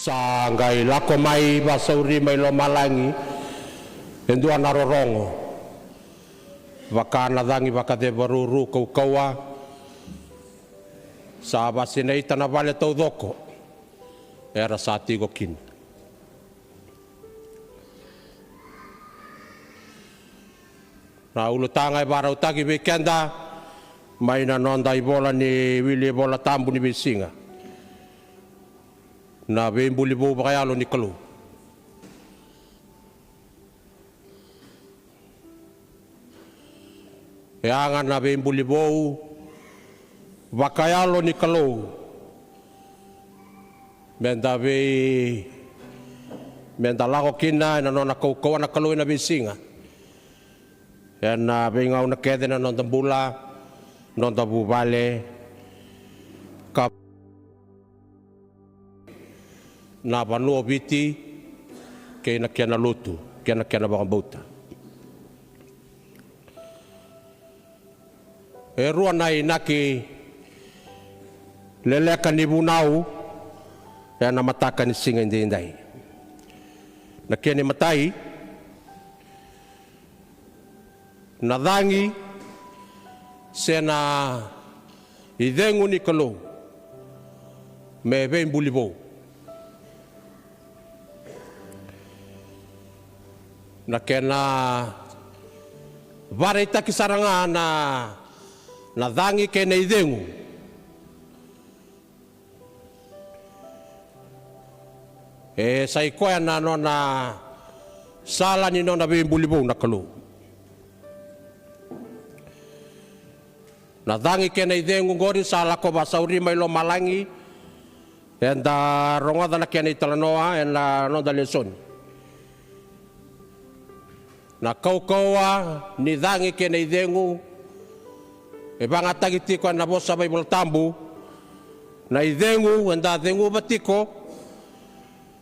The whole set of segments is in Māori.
Sanggai lako mai basauri mai lo malangi endua narorongo wakana dangi wakade baruru kau kaua sa basinei tana vale tau doko era sati gokin na ulu tangai barau tagi weekenda mai na nonda ibola ni wili bola tambu ni bisinga na bembuli bo bakayalo ni kalu yangan na bembuli bo bakayalo ni kalu menda lako kina na nona kau na kalu na bisinga na bengau na kede na nonda bula nonda bubale kap na vanua biti kena kena lutu kena bakambauta rua nai naki leleka ni bunau na mataka ni singa indai na kene matai na dangi sena idengu ni kalu me bembulibou na kena vareta kisaranga na dangi kena idengu sai koya na nona sala ni nona bembulibou na kalu na dangi kena idengu ngori sala ko basauri mai lo malangi enda ronga na kena italanoa ena nonda lesoni na kaukaua ni dangi kena idengu banga tagitiko na bosa bai boltambu na idengu enda dengu batiko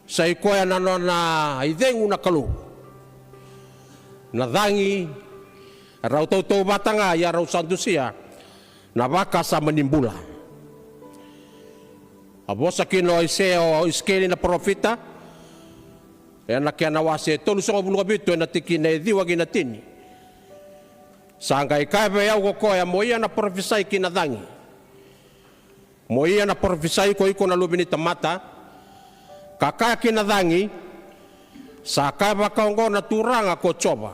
sai koya na nona idengu na kalu na dangi rau tau batanga ya rau sandusia na baka sa manimbula abosa kino iseo iskeli na profita na kia na wase tolu songo bulu kabitu na tiki na ediwa gina tini sangka ikaiba ya uko ya moia na profisai kina dangi moia na profisai ko iko na lubini tamata kakaya kina dangi sakaiba kaongo na turanga ko coba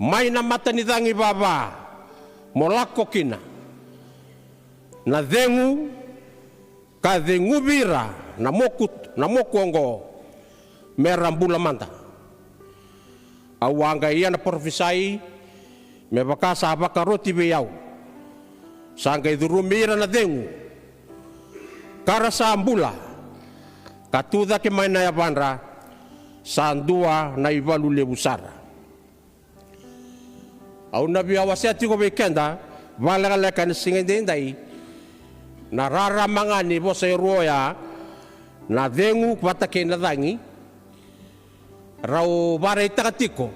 mai na mata ni dangi baba molako kina na dengu ka dengu bira na moku ongo merambula manda awanga iya na profisai me bakasa baka roti beyau sanga idurumira na dengu kara sambula katuda ke maina ya bandra sandua na ivalu lebusara au nabi awasati ko bekenda valala kan singendendai na rara mangani bosa roya na dengu kwata ke na dangi rau bare takatiko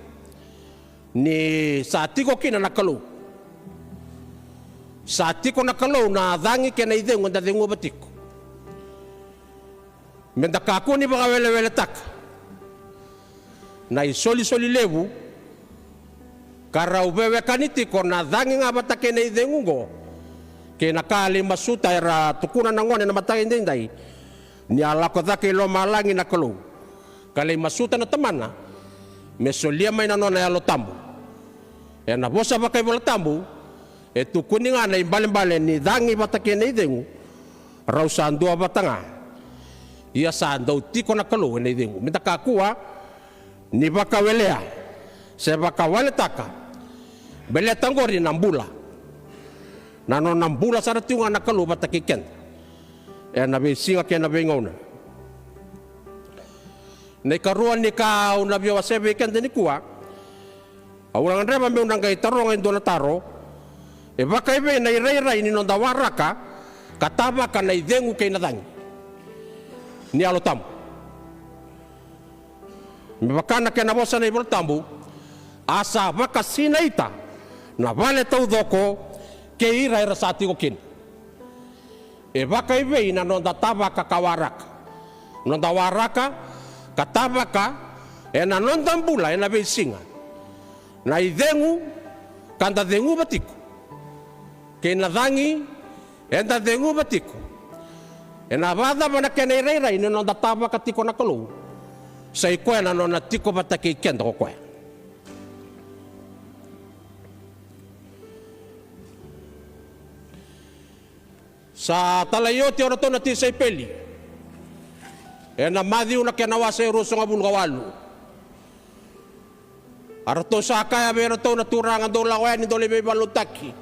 ni satiko kina na kalu satiko na kalu na dangi ke na idengu na dengu batiko menda kako ni baka wele tak na isoli lebu karau bewe kanitiko na dangi nga batake na idengu go ke na kali masuta era tukuna na ngone na matake ndendai ni alako dake lo malangi na kalu kali masuta na tamana mesolia mai na nona ya lo tambu na bosa bakai bola tambu kuninga na imbale ni dangi batake na idengu rau sandua batanga ia sandau tiko na kalu na idengu minta kakua ni baka welea se baka wale taka bele tangori nambula na no nambula sara tiunga na kalu batake ken na be singa ken na be ngona ne karuan ni ka una biwa sebe ken ni kuwa awang reba me unang kay tarong endo na taro baka ibe na iray ni nonda waraka kataba ka na idengu kay nadangi ni alotam me baka na ken bosa na iboltambu asa baka sinaita na vale tau doko ke ira sati ko kin baka ibe na nonda taba ka kawarak nonda waraka katabaka ena nonda mbula ena beisinga na idhengu kanda dhengu batiko kena dhangi enda dhengu batiko ena vada mana kena ireira ina nonda tabaka tiko na kalu sa ikoe na nona tiko batake ikenda ko koe. Sa talayoti ora tona ti say peli ena madhiu na kena wasa ruso nga bulgawalu arato sa kaya bero to na turangan do lawen do lebe balutaki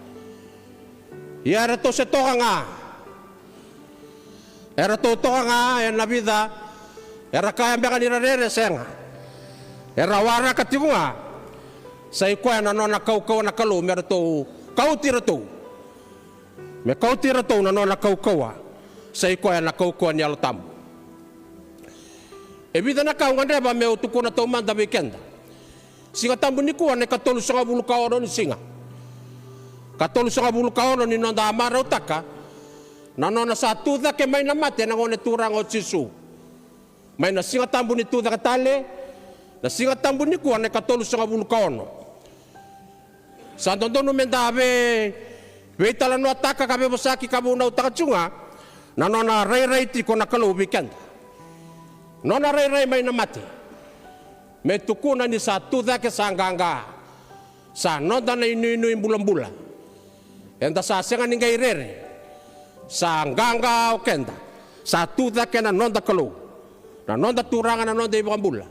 ya arato se to nga era to nga en la vida era kaya be kanira rere senga era wara katibunga sai ko na nona kau na kalu mer to kau tira to me kau tira to na nona kau sai ko na kau ni altam e vida na kau ngande ba me utuku na to manda weekend singa tambu ni ko ne katolu sa bulu kaoro ni singa katolu sa bulu kaoro ni nonda amara utaka na nona sa tuda ke mai na mate na ngone turang o sisu mai na singa tambu ni tuda katale na singa tambu ni ko ne katolu sa bulu kaono sa dondono mendabe weitala no ataka kabe bosaki kabu na utaka chunga na nona rei ti ko na kalu weekend nona rei mai na mate me tukuna ni sa tuda ke sanganga sa nonda na inu bulan-bulan enda sa senga ningai rere sa nganga o kenda sa tuda ke na nonda kalu na nonda turanga na nonda bulan-bulan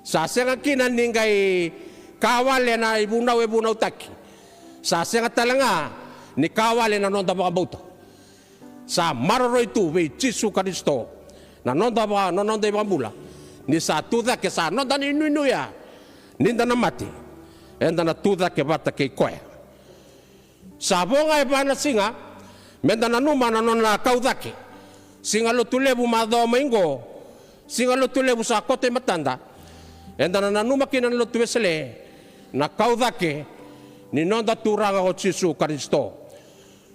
sa senga kina ningai kawale na ibunau taki sa senga talanga ni kawale na nonda bauta sa maroro itu we Yesu Kristo na nonda bulan-bulan ni sa tuda ke sa nonda ni inu ya ninda na mati enda na tuda ke bata ke koe sa bonga e bana singa menda na numa na nona kaudake singa lo tulebu mado maingo singa lo tulebu sa kote matanda enda na numa kina lo tuesele na kaudake ni nonda turanga o Yesu Kristo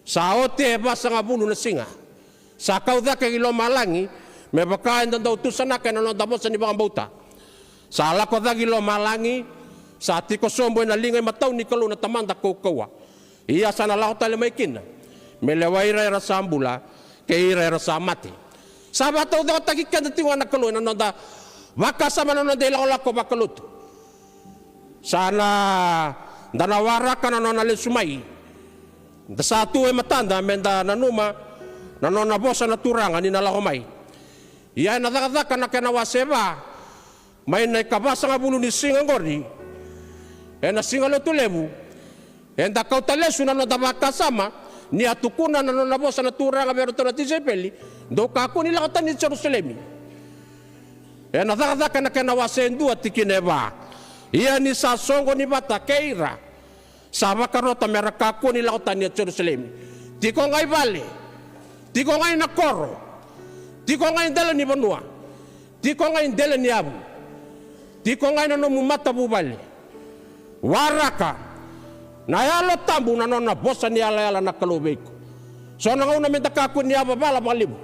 sa ote basa nga bulu na singa sa kaudake ilo malangi me bakain dan utusan na kena nonda bosa ni bang bauta sa lako dagi lo malangi sa tiko sombo na lingay mataw ni kalu na tamanda kokawa iya sana lako tali may kina me lewaira era sambula ke ira era sa mati sa bataw daw tagikan na tiwa na kalu na nonda baka sama na nonda ilako lako bakaluto sana danawara ka na nonda sumay da sa tuwe matanda menda nanuma na nonda bosa na turanga ni nalako may iya na dakadaka na kenawaseba may na ikabasa nga bulu ni singa ngori na singa lo tulebu da kautalesu na nodabaka sama ni atukuna na nonabosa na tura nga meron to na tisepeli do kako nila kata ni Jerusalemi na dakadaka na kenawasendu at ikineba iya ni sasongo ni bata keira sama karota mera kako nila kata ni Jerusalemi tiko ngay bale tiko ngay nakoro tiko ngayon dala ni Banua, tiko ngayon dala ni Abu, tiko ngayon na mumata bubali, waraka, na yalo tambu na nona bosa ni ala na kalubeko. So na ngayon namin kakun ni Abu bala malibu,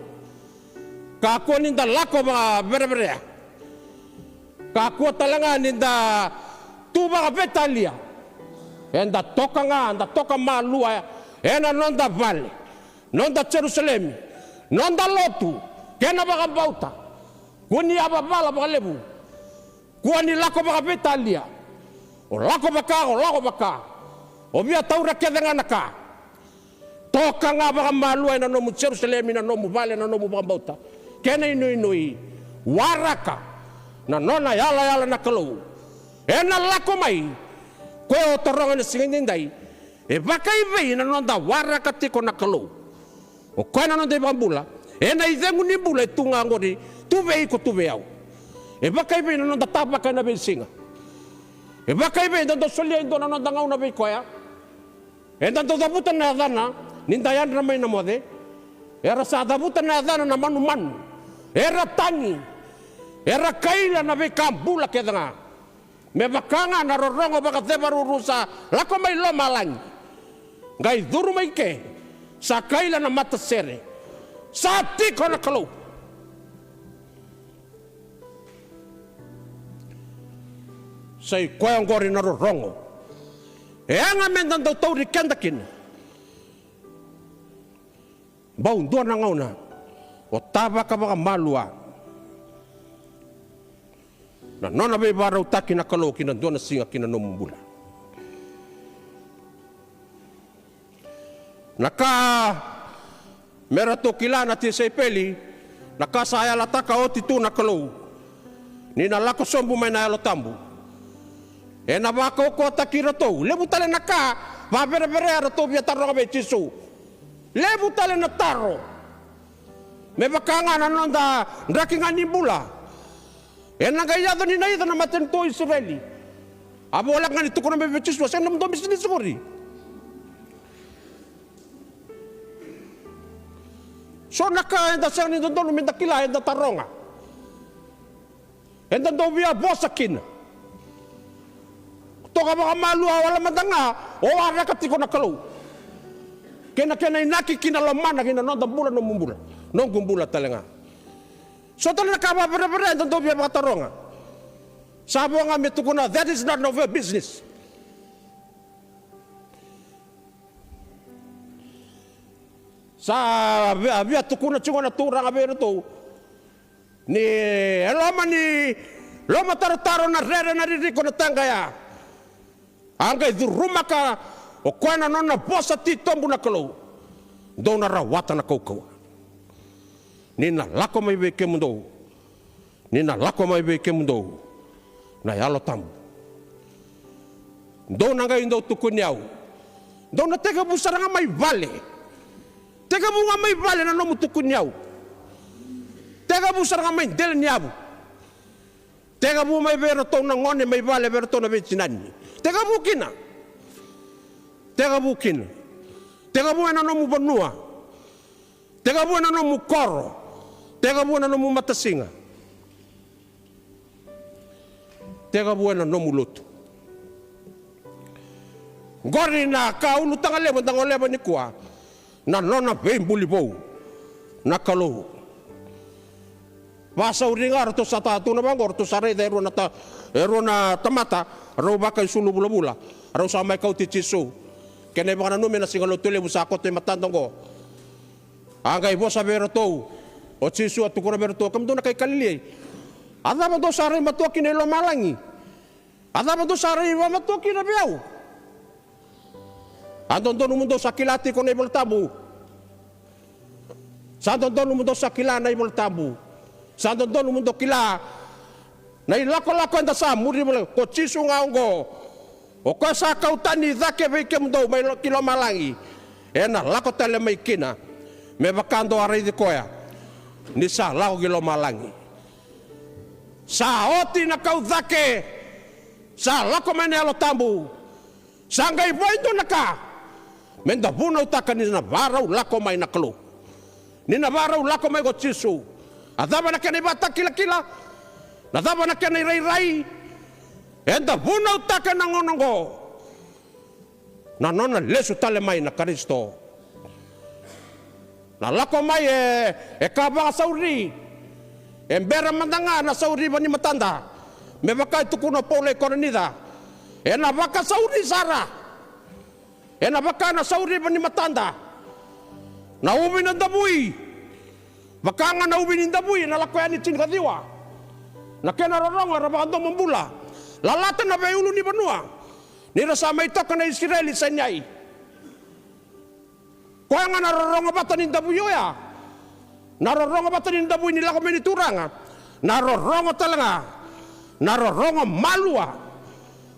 kakun ninda lako mga bereberea, kakun talanga ninda tuba ka betalia, enda toka malua, ena nonda vale, nonda Jerusalem, nonda lotu, kena baka bauta kuni ababala baka lebu kuni lako baka betalia o lako baka o bia taura kedanga naka toka nga baka malua na nomu Jerusalem na nomu vale na nomu baka bauta kena inui waraka na nona yala na kalau ena lako mai ko toronga na singindai e baka ibe na nonda waraka tiko na kalau o kena nonda bambula ena idhengu ni bula tunga ngori tuve iko tuve au e baka ibe na nonda tapa kana bensinga e baka ibe na solia ndo na nonda ngauna be koya e nda dabutan na dana nindayan ramay na mode era sa dabutan na dana na manu era tangi era kaila na be kambula kedanga me bakanga na rorongo baka tebaru rusa lako may lo malang ngai duru may ke sa kaila na mata sere sa tiko na kalau Say koyang gori na rongo. E anga mendan daw tauri kendakin. Baun doon na ngauna. O taba ka baka malua. Na nona be baraw taki na kalo kinan doon na singa kinanumumbula. Naka merato kilana ti say peli. Naka saya lataka o titu na kalo. Ni nalako sombu may na tambu. E na bako ko takira to. Lebu tale naka. Babere-bere to biya tarong abe tisu. Lebu tale na taro. Me bakanga na nonda ndakinga nimbula. E nangayado ni naida na matento Israeli. Abo wala nga nito ko na may tisu. Sa nam domis ni suri. So naka enda sa ni doon minda kila enda taronga. Enda do biya bosakin. Toka mga malua wala madanga o ara katiko na kalau. Kena inaki kinalaman na non bulan no mumbula. Non gumbula talaga. So talaga ka bare don biya mga taronga. Sabo nga metukuna that is not of your business. Sa biya tukuna chunga na turang abero to. Ni loma taro na rere na ririko na tangaya. Angkai rumah ka o kuana nona bosa ti tombu na kalau do na rawata na kau nina lako mai be kemundo na yalo tambu do na ngai ndo tukunyau do na tega busara mai vale tega bunga mai vale na nomu tukunyau tega busara mai del nyabu tega bu mai bero to na ngone mai vale bero to na becinani. Tega bukina. Tega buena no mu banua. Tega buena no mu koro. Tega buena no mu matasinga. Tega buena no mu lutu. Gori na ka ulu tangale tangoleba ni kwa. Na nona bembuli bou. Na kalau. Basa uringar to satatu na bangor to sare de erona tamata ro bakay sulu bula-bula ro sa may kau ti chisu kene baka nanu mena singalo tule busako te matandongo angay bo sabero to o chisu at tukura bero to kam do na kay kalili ada mo do sare matuki ni lo malangi ada mo do sare wa matuki na biaw andon do mundo sa kilati ko na ibol tabu sa andon do mundo sa kila na ibol tabu sa andon do mundo kila na ilako-lako anda sa muri mo ko chisu nga ongo o ko sa kautani dake be kemdo may kilo malangi ena lako tele may kina me bakando aray di koya ni sa lako kilo malangi sa oti na kau dake sa lako manelo tambu sangay boy do naka menda bunaw takan ni na baraw lako may naklo ni na baraw lako may ko chisu adaba na kanibata kila-kila nadaba na kena rai-rai. Enda bunaw taka nangonongo. Nanona lesu tale mai na Kristo. Nalako mai kabang sauri. Embera mandanga na sauri bani matanda. Me baka tukuna pole koronida. Ena baka sauri sara. Ena baka na sauri bani matanda. Nauwi ng dabui. Baka nga nauwi ng dabui nalako yan itin kadiwa. Na kena roronga rabando mambula lalatan na bayulo ni banua ni rasama ito ka na Israeli sa nyay kaya nga naroronga bata ni dabuyo ya naroronga bata ni dabuyo nila kami nituranga naroronga talaga naroronga malua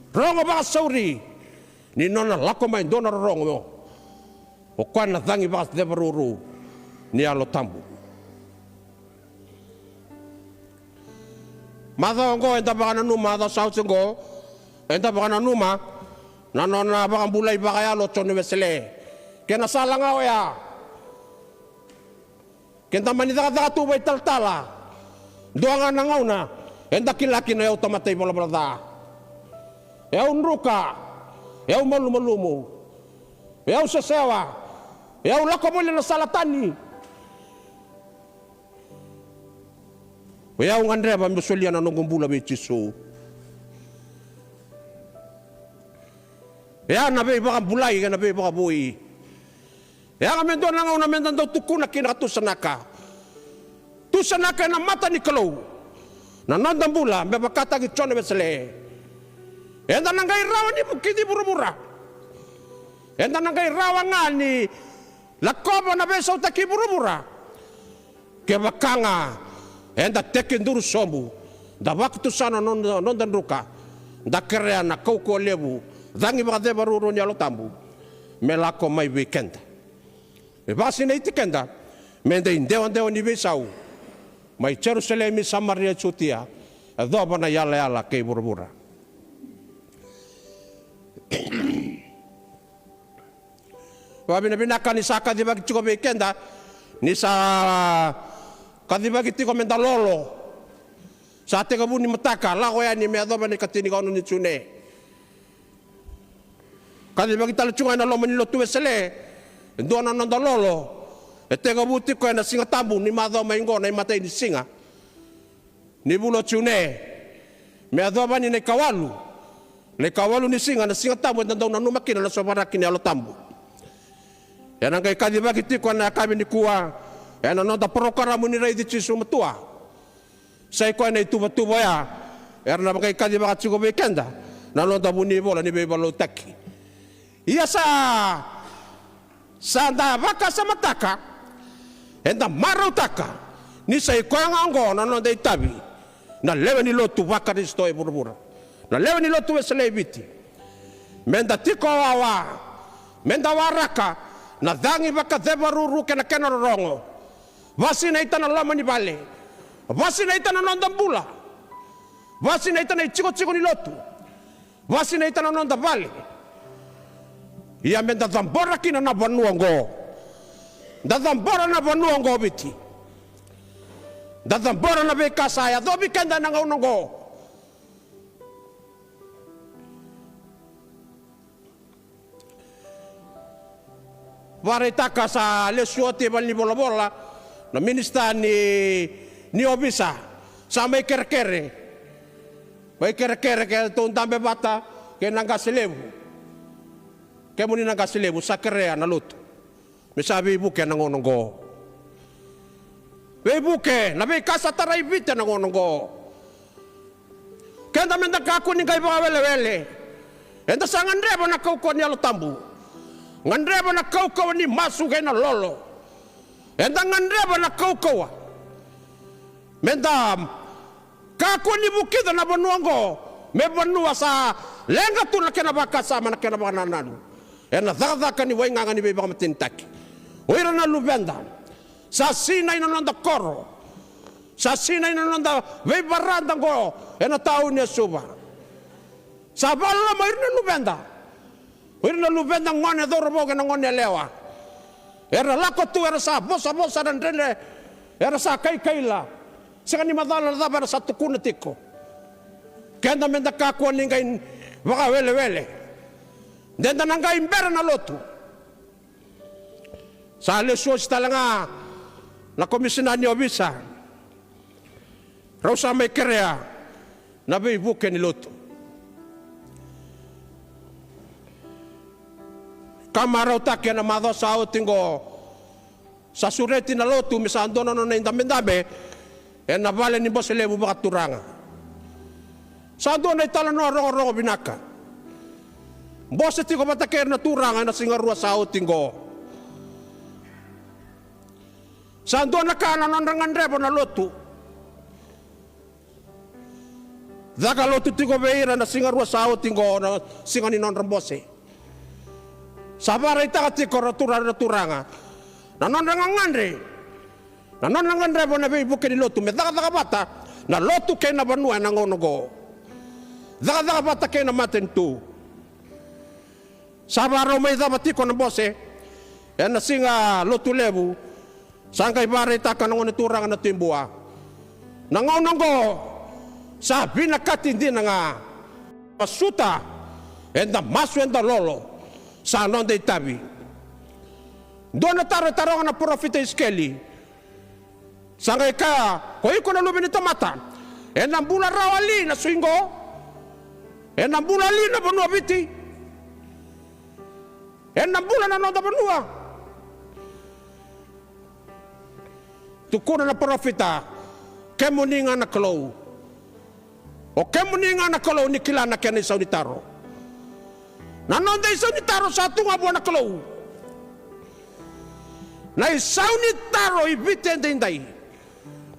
ronga baka sauri ni nona lako main do naroronga mo o kaya nadangi baka debaruru ni alo tambu Mada ngo enta baka nanuma da sauce ngo enta baka nanuma nanona baka bulay baka ya lo chone wesele kena sala nga ya kenta manida ka tubay taltala doanga nangauna enta kilaki na yaw tamatay bola bola yaw nruka yaw malumalumo yaw sasewa yaw lakomole na salatani Wea ungandre ba msulia na nongombula be chiso. Ya na be baka bulay ka na be baka bui. Ya kami doon lang na mentan daw tukuna kinakatusanaka. Tusanaka na mata ni kalau. Na nandang bula be bakata gitson besele. Enda nangai rawan ni bukiti buru-bura. Enda nangai rawan ni lakoba na be sa utaki buru-bura. Ke bakanga enda tekin duru sombu. Da waktu sana nondan ruka. Da kerea na koko lebu. Zangi baka baru nyalo tambu. Melako mai weekend. E basi na itikenda. Mende indewan ni besau. Mai Jerusalem Samaria chutia. Adhoba na yala ke buru-bura. Wabina kan isa kadibagi chiko weekenda. Nisa kadibagi tiko menda lolo. Sa te ka buni mataka la ko yani me adoba ni katini ka ni tsune. Kadi bagi tala chunga na lo mani lo tuwe sele. Ndo na nanda lolo. E te ka buti ko na singa tambu ni madho maingo na imata ni singa. Ni bulo tsune. Me adoba ni kawalu. Le kawalu ni singa na singa tambu nda na numakina na sobaraki ni alo tambu. Yana kay kadi bagi tiko na kami ni kuwa. Yana nanda prokara mo ni reidi chisu matua. Saya ko na ituba-tuba ya. Erna bakay kadi baka tsiko weekenda. Nalonda buni bola ni bebalo taki. Iya sa anda baka sa mataka. Enda maraw taka. Ni say ko nga ngo nalonda itabi. Na lewe ni lotu baka ni stoy buru-bura. Na lewe ni lotu weselebiti. Menda tiko wawa. Menda waraka. Na dangi baka debaruru kena rongo. Basi na itana lama ni bale. Basi na itana nonda bula. Basi na itana chiko ni lotu. Basi na itana nonda bale. Ia menda dambora kina na banuango. Da dambora na banuango biti. Da dambora na bekasa ya dobi kenda na ngaunongo. Varetaka sa lesuote bal ni bola-bola na minista ni obisa sa may kere-kere. May kere-kere kaya itong dambe bata kaya nanggasilebu. Kaya muni nanggasilebu sa kerea na luto. May sabi ibuke nangononggo. May ibuke na may kasataray bita nangononggo. Kaya namin nagkakunin kayo mga wele-wele. Enda sa ngandreba na kaukuan ni alotambu. Ngandreba na kaukuan ni masugay na lolo. Enda ngandreba na kaukuan. Mendam kako ni bukida na banuango me banua sa lenga tu na kena baka sama na kena baka nananu ena dhaka ni wainga ni beba matintaki oira na lubenda sa sinay na nanda koro sa sinay na nanda vebaranda go ena tau ni suba sa bala mair na lubenda oira na lubenda ngone dorbo na ngone lewa era lako tu era sa bosa dan rene era sa kai-kaila. Saka ni madala na para sa tukuna tiko. Kenda menda kakuan ningay baka wele-wele. Denda nangay imbera na loto. Sa lesos talaga na komisyonan ni obisa. Raw sa may kerea na bibuke ni loto. Kamaraw takya na madho sa utingo sa sureti na loto misando na indame-dame. E na vale ni bos lebu baka turanga. Sa doon ay tala no rongo binaka. Bos ti ko bataker na turanga na singarua sa utingo. Sa doon na kana non rangandrebo na lotu. Daka lotu ti ko beira na singarua sa utingo na singani non rambose. Sa baray takati ko na turanga. Na non rangandre. Na non rebo na bibuke ni lotu me daka bata na lotu kay na banua na ngonogo. Daka bata kay na matentu. Sabaro may dabati ko na bose. Yan na singa lotu lebu. Sangkay bare taka nang turang na timbua. Nangonongo sabi na katindi na nga masuta enda masu enda lolo sa non de tabi. Doon na taro na profita iskeli. Sangay ka, koi ko na lubin ito mata. Enang bula rawali na swingo. Enang bula li na banuabiti. 6 bulan na nonda banua. Tukuna na profita, kemuninga na kalau. O kemuninga na kalau ni kilana kena isaw ni taro. Nanonda isaw ni taro sa tunga buwan na kalau. Na isaw ni taro ibitende inday.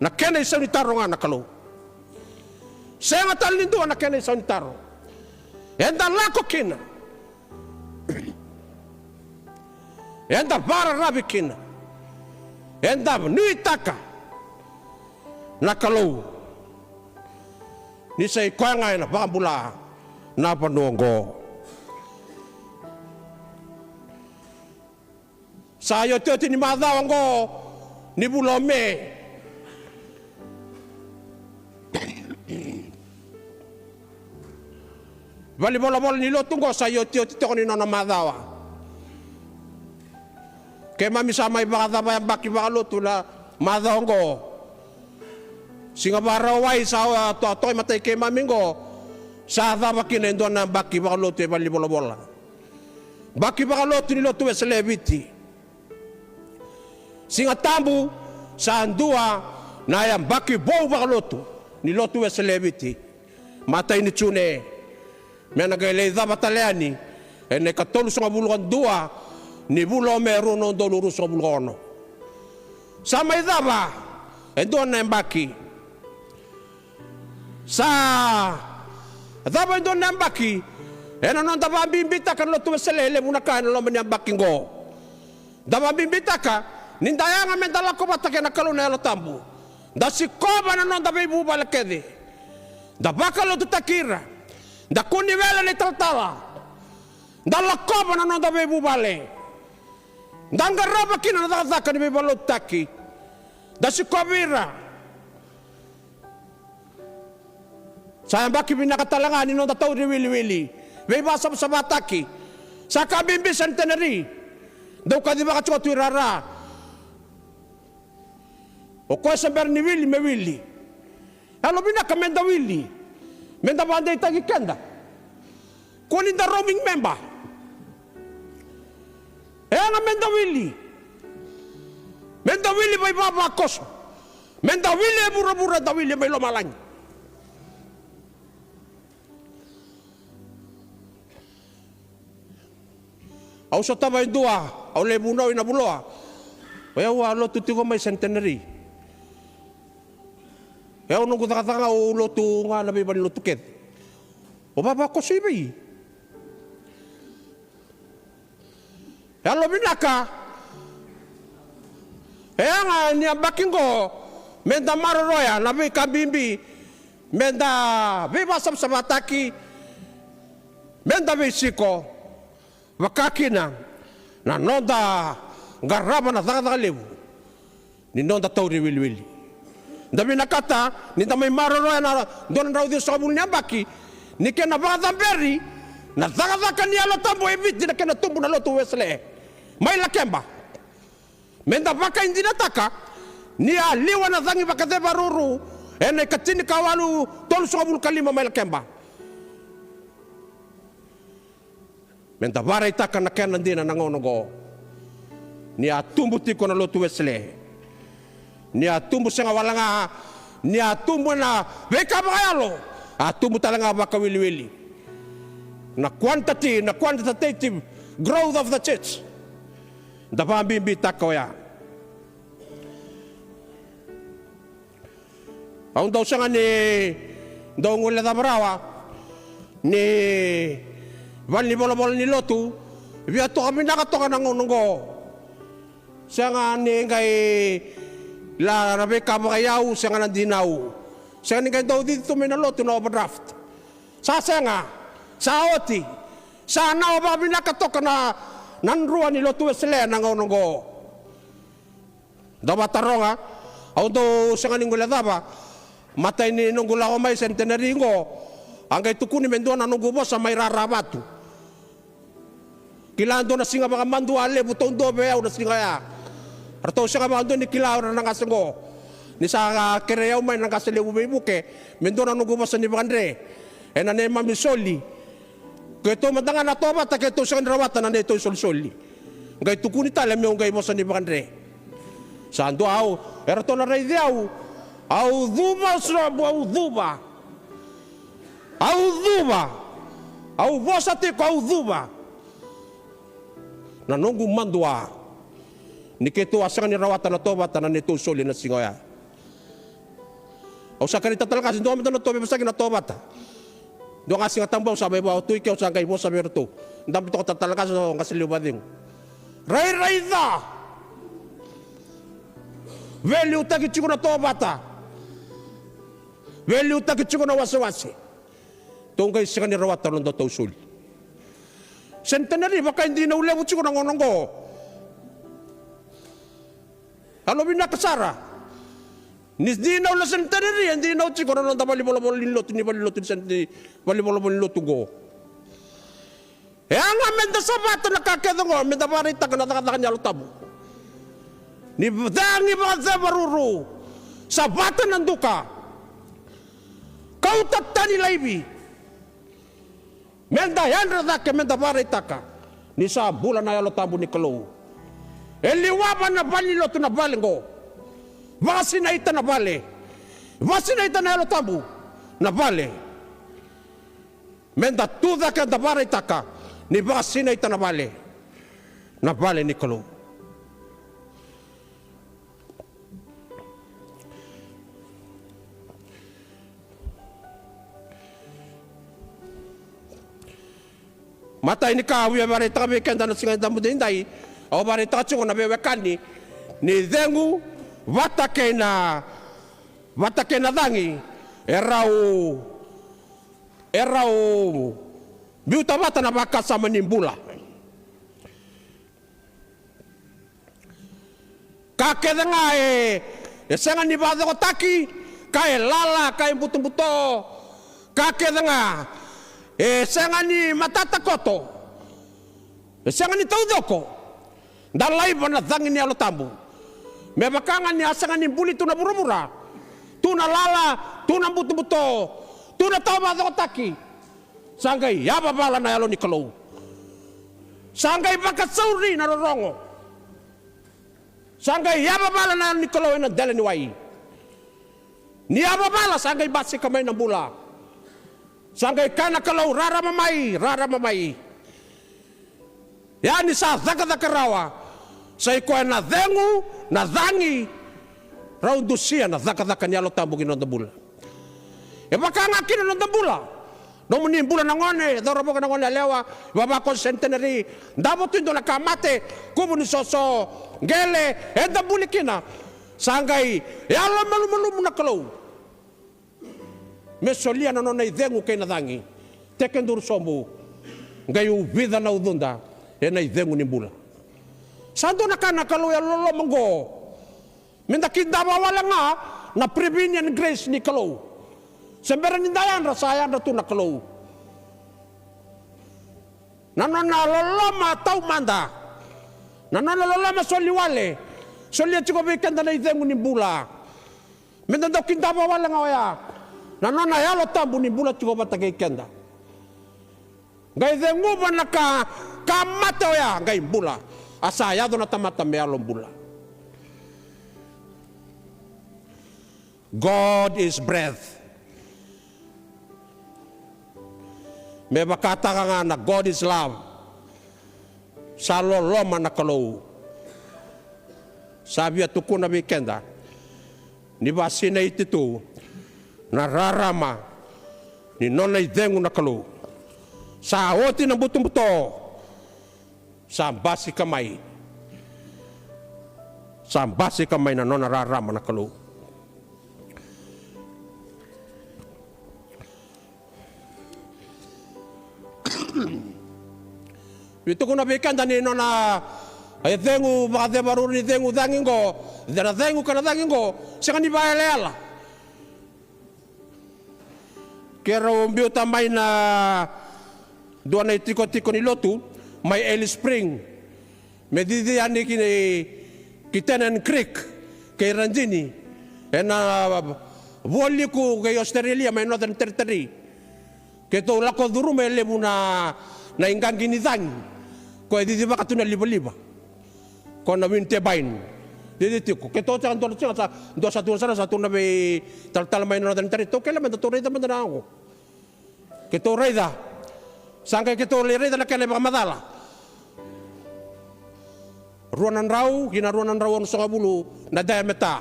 Na kena isaw ni taro nga na kalau. Saya nga talinduan na kena isaw ni taro. Enda lako kina. Enda bara rabi kina. Enda nuitaka. Nakalau. Ni say kuangay na pambula na panuonggo. Sayo tiyoti ni madawanggo ni bulome. Bali bola-bola ni lotunggo sayo tiyoti toko ni nona madawa. Kaya mami samay baka tabay baki baka luto na madawanggo. Singa baraway sa toy matay kay mamingo sa tabakin na doon na baki baka luto e bali bola-bola. Baki baka luto ni luto e celebrity. Singa tambu sa andua na yan baki bow baka luto ni luto e celebrity. Matay ni Chune. May nagaylay da bataliani e ne katolo sa bulukan dua ni bulo meron no doluru sa bulukono. Sa may daba e doon na baki. Sa daba doon na baki e nanon daba bimbita kan lo tuwa selele muna kan lo manyang baking go. Daba bimbita ka nindaya nga mendala ko batake na kaluna lo tambu. Da si koba nanon daba ibu balakede. Daba ka lo tutakira. Da kuni vela ni tratala. Da lakoba nanon daba ibu bale. Da ngaraba kina na dakaka ni bibalot taki. Da si kobira. Sayang baki binakatalangan nino tataw ni wili-wili. May basa sa bataki. Sa kabimbi centenary. Daw ka di ba katsuka tuirara. O kwa sa ber ni wili me wili. Halo binakamenda wili. Menda banday tagi kenda. Kunin da roaming member. Nga menda wili. Menda wili may babakos. Menda wili bura-bura da wili may lomalang. Au sa tabay dua, au lebunaw inabuloa. Kaya walo tuti ko may centenary. Kaya nung kutakataka o loto nga nabi ba ni lotuket. O baba ko sibi. Kaya lobinaka. Kaya nga niya baking ko. Menda maroroya nabi kabimbi. Menda bibasam sa bataki. Menda bisiko. Wakakina na nonda garaba na takataliw ni nonda tauri wili-wili. Dabi nakata ni tamay maroroya na doon raw din sa kabul niya baki ni kena bakatamberi na takataka niya lotambo ibit na kena tumbo na loto wesle. May lakemba. Menda baka hindi nataka niya liwa na zangi bakate baruru ene katini kawalu tolu sa kabul kalima may lakemba. Menta varay taka na kaya nandina nangonogo. Ni atumbo tiko na lotu wesle. Ni atumbo sa nga wala nga. Ni atumbo na weka bakayalo. Atumbo talaga baka wili-wili. Na quantitative growth of the church. Dapambimbi taka ya. Ang daw siya nga ni daw ngula da barawa ni Wali bola-bola ni lotu, biya to kami nakatoka ng ununggo. Siya nga ni ngay la Rebecca makayaw, siya nga nandinaw. Siya nga ni daw dito may na lotu na overdraft. Sa siya nga, sa oti, sa na ba binakatoka na nanruan ni lotu sila ng ununggo. Daw bataro nga, although siya nga ningula daba, matay ni nunggula ko may centenary ngo, ang kay tukuni mendo na nunggubo sa may rarabatu. Kilando na singa mga manduale butong dobe au na singa ya. Arto siya ka mando ni kilaw na nangasango. Ni sa kereyaw may nangasali bubuke, mendo na nunggubo sa ni Andre. E na nema misoli. Kito matanga na toba ta kito sa rawatan na ito solsoli. Ngay tukuni tala mi ngay mo sa ni bakandre. Sando au era to na ray diaw. Au duba sra au duba. Au duba. Au vosate ko au duba. Na nunggu mandua. Ni kito asangan ni rawatan na toba ta na ito soli na singoya. Au sa kanita talaga sindo mo na toba sa na toba ta. Doon kasi nga tambang sabay ba ito ikaw sa kay mo sa merto. Ndam to talaga sa kasiliwading. Ray da. Value tagi chiko na to bata. Value tagi chiko na wasi-wasi. Doon kay sa kanila rawatan ng dato usul. Centenary baka hindi na ulewo chiko na ngonong ko. Ano binakasara? Hindi na ulas centenary, hindi na chiko na nang bali-bala-bala linlot, ni balilot ni bali-bala-bala linlot go. Ang amenda sa bata nakakita ko, amenda parita ka natakatakan niya tabo. Ni dangi mga zabaruru, sa bata nanduka, kautat tani laibi. Menda yan radake, menda parita ka, ni sa bulan na yalo tabo ni Kalo. Eliwaban na balilot na balingo. Vasi na ita na bale. Vasi na ita na yalo tabu. Na bale. Menda tuda ka da bare taka. Ni vasi na ita na bale. Na bale ni Kalo. Mata ini kawi bare taka me kenda na singa tamu dindai. O bare taka chungo na bewekani. Ni dengu Watake na dangi erau biuta bata na baka sama nimbula kake denga senga ni bada ko taki kae lala kae buto kake denga senga ni matata koto senga ni taudoko dalai bana dangi ni alo tambu. Me bakangan ni asangan ni buli tu na mura-mura. Tu na lala, tu na buto-buto. Tu na tama do taki. Sanggay yaba bala na yalo ni Kalo. Sanggay bakat sauri na rorongo. Sanggay yaba bala na ni Kalo na dala ni wai. Ni yaba bala sanggay basi kamay ng bula. Sanggay kana Kalo rara mamay. Yani sa zakarawa. Sa ikuan na dengu, na dangi, raundusia na zaka-zaka niya lo tambugin ng dabula. E baka nga kino ng dabula. Nung munimbula ng ngone, dorobo ka ng ngone alewa, babakon centenary, damo tundo na kamate, kubo ni soso, gele, e dabuli kina. Sanggay, e alam malu-malu na Kalo. Mesolia na nonay dengu kay na dangi. Tekendur sombu, ngayon vida na udunda, e na dengu nimbula. Sando na ka nakaluya lolo monggo. Mindakin dawa wala nga na prevenian grace ni Kalo. Semberan nindayan rasayan ratu na Kalo. Nanon na loloma tau manda. Nanon na loloma soliwale. Solia chiko bikan na idengu ni bula. Mindakin dawa wala nga waya. Nanon na yalo tambu ni bula chiko batagay kenda. Gay dengu ba naka kamata waya gay bula. Asayado na tamata mealong bula. God is breath. May makata ka nga na God is love. Sa loloma na Kalo. Sabi at tuko na wikenda. Ni ba sinay tito. Nararama. Ni nonay dengu na Kalo. Sa oti ng butong-buto. Sa basi kamay na non nararama na Kalo. Ito ko nabikan dani no na ay dengu baka baru ni dengu dangin ko dana dengu kana dangin ko saka ni baela kero mbio tamay na doon na tiko-tiko ni lotu. May Ellie Spring, may didiyani kitanan creek, kay Ranjini, na Woli ko kay Australia, may Northern Territory. Kito lako duru may lemu na na inggang ginidang ko di ba katuna liba-liba ko na winte bain di tiko ke to kan to sa do sa satu na be tal main na dan tarito kailan man to reda man na ako ke to reda sangkai ke to reda na kailan ba madala ruanan raw ginaruanan raw sa kabulu na diameter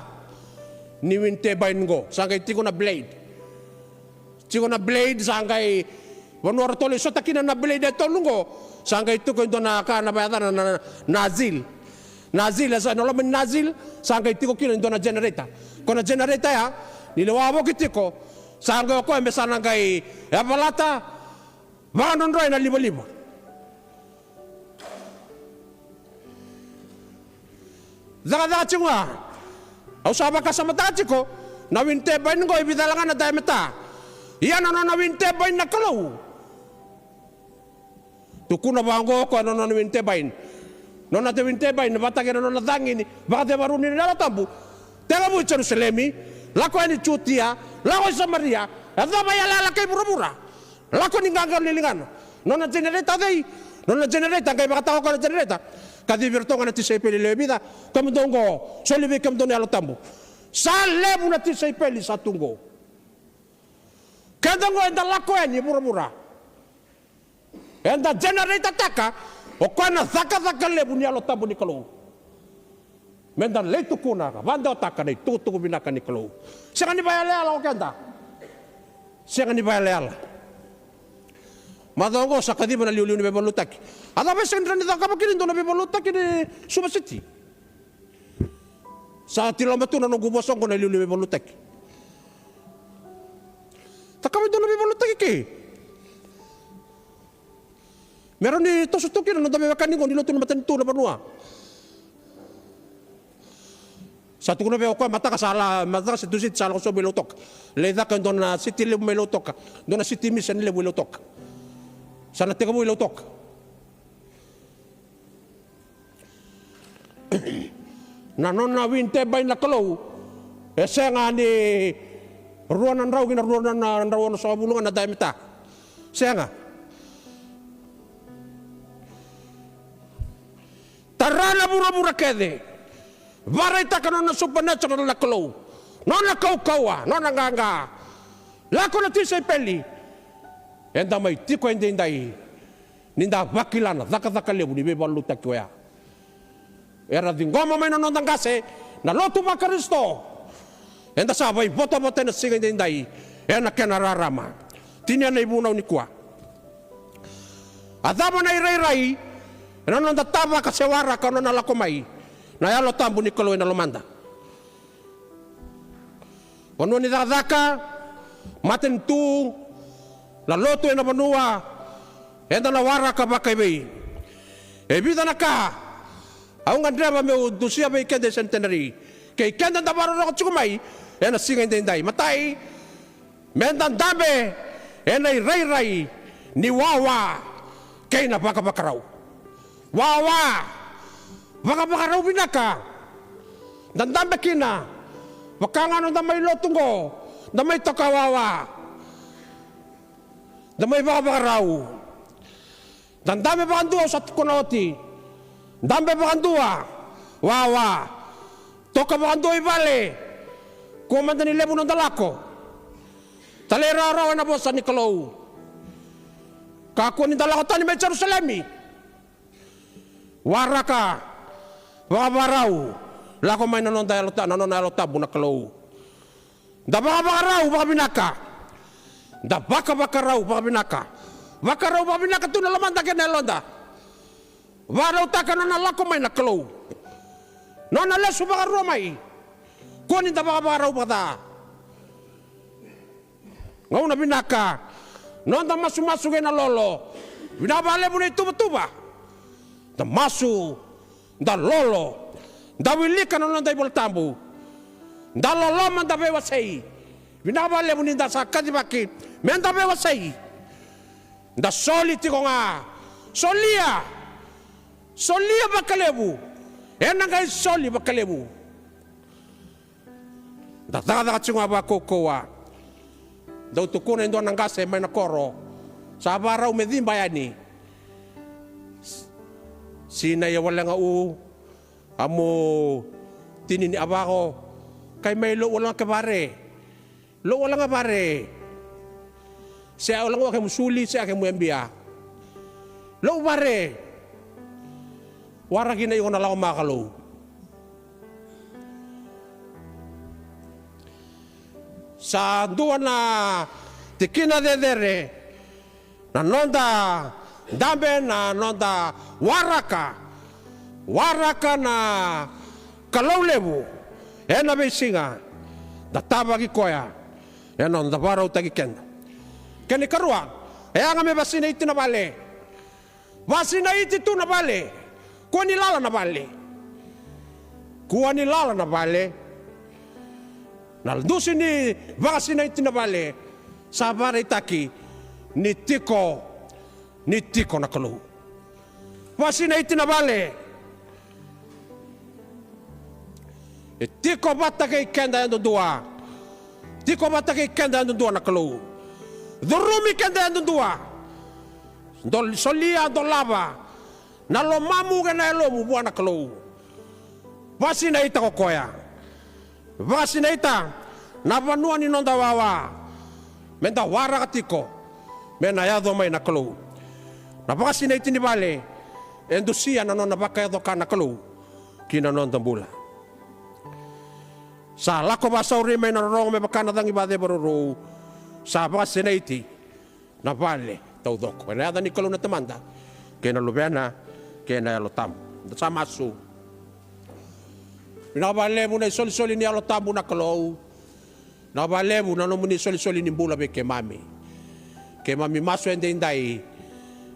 ni winte bain go sangkai tiko na blade sangkai wanwar tole so takina na blade to lungo sangkai tu ko na ka na bayatan na nazil sa no lamen nazil sangkai tiko kino na generator ko na generator ya nilawawo kitiko sangkai ko emesana kai ya balata banon roy na liba zaga chunga au saba ka sama tachiko na winte bain go ibidalangan na diameter iya no winte bain na kalau tukuna bango ko no winte bain no na winte bain na batake no na dangini baka de baruni na tambu tela bu Jerusalemi lako ni chutia lako Samaria ada bayala kay pura-pura lako ni nganggal lilingan no na generator dei no na generator kay baka tao ko na generator kadi virtonga na tisay peli lebida kamdongo so libi kamdon alo tambu sa lebu na tisay peli sa tunggo kadongo enda lako ni pura-pura enda generator taka o kana zaka lebu ni alo tambu ni kalau mendan letu kuna ka banda taka ni tutu binaka ni kalau siya ni bayale ala o kenda siya ni bayale ala madongo sa kadi na liuliu ni bebolutaki ada bes endran ni taka makin do na bebolutaki ni Suba City sa kilometro na gubosong ko na liuliu ni bebolutaki takami do na bebolutaki ke meron ni tosutukin no dami makanin ko niluto na matanito na banua satu kuno be ko mata ka sedusit sala ko so belotok leda kan do na city le melotok do na city mission le belotok sana teka mo belotok na non na winte bain na kalau esenga ni ruanan raw gina ruanan raw sa bulungan na diameter senga tarana bura-bura kede vareta kana na supernatural na kalau non na kaukawa non na nganga lako na tisay peli enda mai tiko endai ninda vakilana zaka lebu ni bebalu takwea era dingoma mai non dangase na lotu ba Kristo enda sabai bota na singa endai ena kenararama tinya na ibunaw ni kwa adama na irai non databa ka sewara ka non alakomai na yalo tambu ni kalau na lomanda wanu ni zaka maten tu la loto na banua enda na wara ka bakay ebida na ka au ngandra me dusia be kende centenary kay kenda da baro ko chukumai ena singa indai matai mendan dabe ena rai ni wawa kay na baka-bakarau wawa baka-bakarau binaka dan dambe kina bakangano da may lotungo da may tokawawa damay baka-bakarau dan dame bakandua sa kunoti dambe bakandua wawa toka bakandua ibale kumanda ni lebu ng dalako talera-arawan na bosa ni kalau kakuan ni dalako tani may Jerusalemi waraka baka-bakarau lako may nanonayalo tabu na kalau da baka-bakarau baka binaka da baka-bakarau baka binaka bakarau baka binaka tu na lamanda kenelonda warau takano na lako may na kalau no na lesu baka romay kunin da baka-bakarau baka ngaw na binaka no da masu-masu na lolo binabale mo na ituba-tuba da masu da lolo da wilika no da iboltambu da lolo man da bewasay binabale mo ni da sa kadibaki men da bewasay da soliti ko nga solia bakalebu ena ngay soli bakalebu da tsunga ba kokoa da utukuna ndo nangase may nakoro sa baraw medimba yani sina ya wala nga amo tinini abako kay may lo wala ka pare. Lo wala nga pare. Siya wala nga musuli siya kay mo embiya. Lo pare. Wara gina yung nalaw makalo. Sa duwa na tikina dedere na nonda dambe na nonda waraka na kalaulebu ena besinga databa ki koya ena nonda barau tagi kenda kani karua anga me basina itu na bale basina itu tu na bale kuani lala na bale naldusi ni basina itu na bale sabare taki ni tiko na kalu basina itu na bale tiko bata kay kenda ando dua tiko bata kay kenda ando dua na kalu durumi kenda ando dua dol solia do lava na lo mamu gana lo mu buana kalu basina ita kokoya basina ita na vanua ni nonda wawa menda wara katiko mena ya do mai na kalu na basina ita ni bale endusia na nona baka do kana kalu kina nonda bula sa lako basa uri may narong may bakana tang ibade baruro sa baka sinaiti na bale taudok kaya ni kalu na tamanda kaya na lubiana kaya na alotam sa masu pinakabale mo na isoli-soli ni alotam mo na kalu nakabale mo na naman isoli-soli ni bula be kay mami masu hindi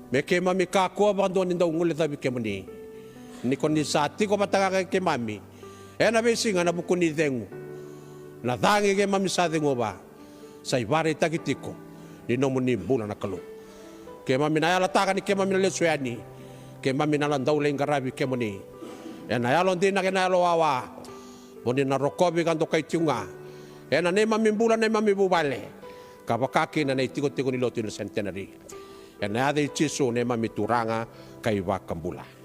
me kay mami kakuha baka doon hindi ungulit tabi kay mani ni kundi sati ko pataka kay mami na besi nga nabukuni dengu na dangi ke mami sa dengu ba sa ibare tagitiko ni nomuni bula na kalu ke mami na yalata ni ke mami na lesuani ke mami na landaw leng garabi ke moni na yalon din na kinalo awa moni na rokobi kanto kay tiunga na ne mami bula na mami bubale kabakaki na naitiko-tiko ni loto na centenary na yade chiso ne mami turanga kay wakambula